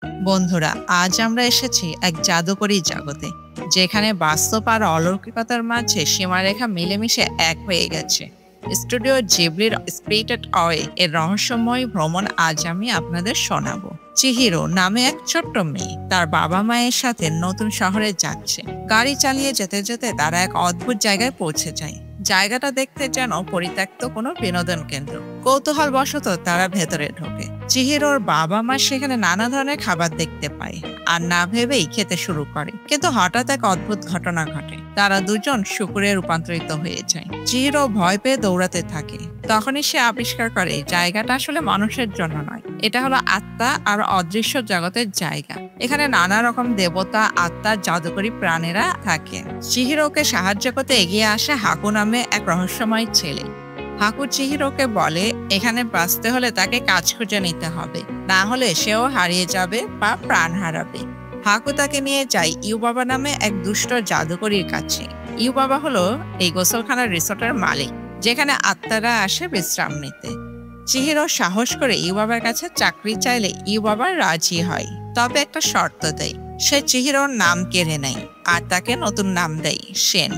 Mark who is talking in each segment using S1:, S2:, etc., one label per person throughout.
S1: বন্ধুরা, আজ আমরা এসেছি এক জাদুকরী জগতে, যেখানে বাস্তব আর অলৌকিকতার মাঝে সীমারেখা মিলেমিশে এক হয়ে গেছে। স্টুডিও জিবলির স্পিরিটেড অয়ে এর রহস্যময় ভ্রমণ আজ আমি আপনাদের শোনাবো। চিহিরো নামে এক ছোট্ট মেয়ে তার বাবা মায়ের সাথে নতুন শহরে যাচ্ছে। গাড়ি চালিয়ে যেতে যেতে তারা এক অদ্ভুত জায়গায় পৌঁছে যায়। জায়গাটা দেখতে যেন পরিত্যক্ত কোনো বিনোদন কেন্দ্র। কৌতূহলবশত তারা ভেতরে ঢোকে। চিহিরোর বাবা মা সেখানে নানা ধরনের খাবার দেখতে পায় আর না ভেবেই খেতে শুরু করে। কিন্তু হঠাৎ এক অদ্ভুত ঘটনা ঘটে। তারা দুজন শুকুরে রূপান্তরিত হয়ে যায়। চিহিরো ভয় পেয়ে দৌড়াতে থাকে। তখনই সে আবিষ্কার করে জায়গাটা আসলে মানুষের জন্য নয়, এটা হলো আত্মা আর অদৃশ্য জগতের জায়গা। এখানে নানা রকম দেবতা, আত্মা, জাদুকরী প্রাণীরা থাকে। চিহিরোকে সাহায্য করতে এগিয়ে আসে হাকু নামে এক রহস্যময় ছেলে। হাকু চিহিরোকে বলে এখানে বাঁচতে হলে তাকে কাজ খুঁজে নিতে হবে, না হলে সেও হারিয়ে যাবে বা প্রাণ হারাবে। হাকু তাকে নিয়ে যায় ইউবাবা নামে এক দুষ্ট জাদুকরীর কাছে। ইউবাবা হলো এই গোসলখানার রিসোর্টের মালিক, যেখানে আত্মারা আসে বিশ্রাম নিতে। চিহিরো সাহস করে ইউবাবার কাছে চাকরি চাইলে ইউবাবা রাজি হয়, তবে একটা শর্ত দেয়। সে চিহিরোর নাম কেড়ে নেয় আর তাকে নতুন নাম দেয় সেন।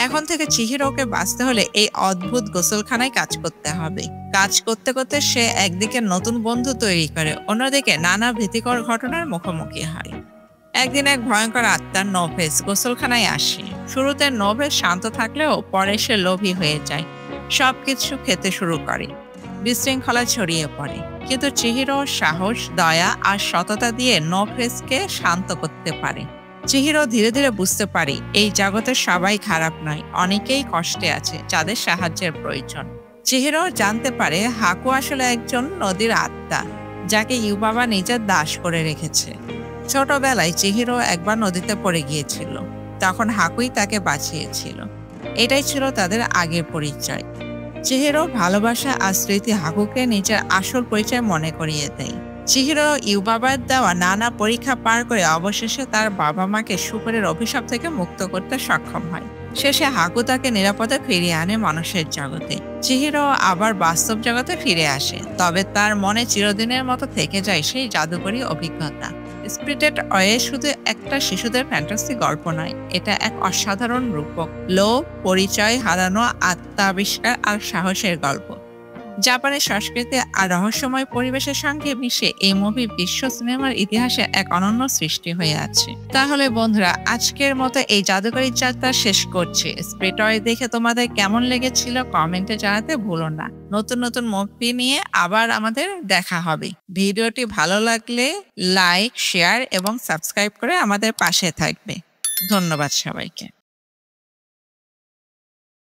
S1: এখন থেকে চিহিরোকে বাঁচতে হলে এই অদ্ভুত গোসলখানায় কাজ করতে হবে। কাজ করতে করতে সে একদিকে নতুন বন্ধু তৈরি করে, অন্যদিকে নানা ভীতিকর ঘটনার মুখোমুখি হয়। একদিন এক ভয়ঙ্কর আত্মা নোভেস গোসলখানায় আসে। শুরুতে নোভেস শান্ত থাকলেও পরে সে লোভী হয়ে যায়, সবকিছু খেতে শুরু করে। বিশৃঙ্খলা ছড়িয়ে পড়ে, কিন্তু চিহিরো সাহস, দয়া আর সততা দিয়ে নোভেসকে শান্ত করতে পারে। চিহিরো ধীরে ধীরে বুঝতে পারে এই জগতের সবাই খারাপ নয়, অনেকেই কষ্টে আছে যাদের সাহায্যের প্রয়োজন। চিহিরো জানতে পারে হাকু আসলে একজন নদীর আত্মা, যাকে ইউবাবা নিজের দাস করে রেখেছে। ছোটবেলায় চিহিরো একবার নদীতে পড়ে গিয়েছিল, তখন হাকুই তাকে বাঁচিয়েছিল। এটাই ছিল তাদের আগের পরিচয়। চিহিরো ভালোবাসা আর স্মৃতি হাকুকে নিজের আসল পরিচয় মনে করিয়ে দেয়। চিহিরো ইউবাবার দেওয়া নানা পরীক্ষা পার করে অবশেষে তার বাবা মাকে শুকুরের অভিশাপ থেকে মুক্ত করতে সক্ষম হয়। শেষে হাকু তাকে নিরাপদে ফিরিয়ে আনে মানুষের জগতে। চিহিরো আবার বাস্তব জগতে ফিরে আসে, তবে তার মনে চিরদিনের মতো থেকে যায় সেই জাদুকরী অভিজ্ঞতা। স্পিরিটেড অয়ে শুধু একটা শিশুদের ফ্যান্টাসি গল্প নয়, এটা এক অসাধারণ রূপক লোভ, পরিচয় হারানো, আত্মা আবিষ্কার আর সাহসের গল্প। জাপানের সংস্কৃতি আর রহস্যময় পরিবেশের সঙ্গে মিশে এই মুভি বিশ্ব সিনেমার ইতিহাসে এক অনন্য সৃষ্টি হয়ে আছে। তাহলে বন্ধুরা, আজকের মতো এই জাদুকরী যাত্রা শেষ করছি। স্পিরিট অয়ে দেখে তোমাদের কেমন লেগেছিল কমেন্টে জানাতে ভুলো না। নতুন নতুন মুভি নিয়ে আবার আমাদের দেখা হবে। ভিডিওটি ভালো লাগলে লাইক, শেয়ার এবং সাবস্ক্রাইব করে আমাদের পাশে থাকবে। ধন্যবাদ সবাইকে।